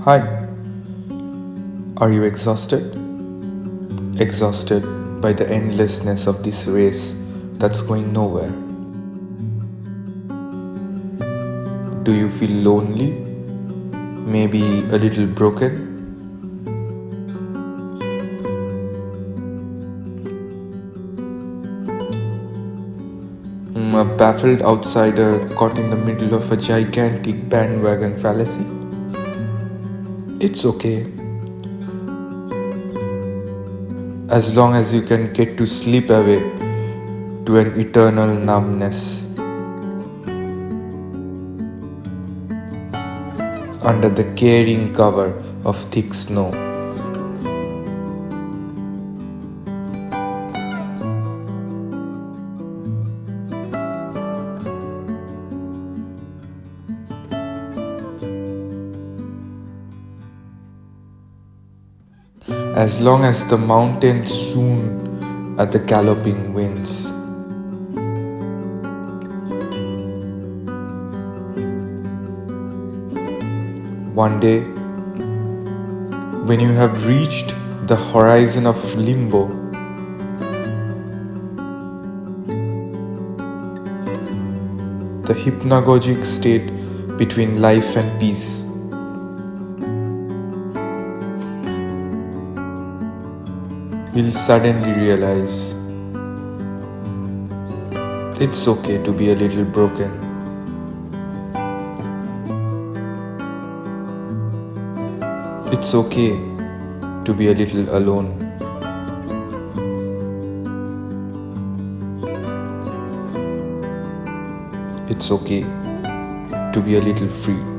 Hi, are you exhausted? Exhausted by the endlessness of this race that's going nowhere? Do you feel lonely? Maybe a little broken? A baffled outsider caught in the middle of a gigantic bandwagon fallacy? It's okay, as long as you can get to slip away to an eternal numbness under the caring cover of thick snow. As long as the mountains swoon at the galloping winds. One day, when you have reached the horizon of limbo, the hypnagogic state between life and peace, you'll suddenly realize it's okay to be a little broken. It's okay to be a little alone. It's okay to be a little free.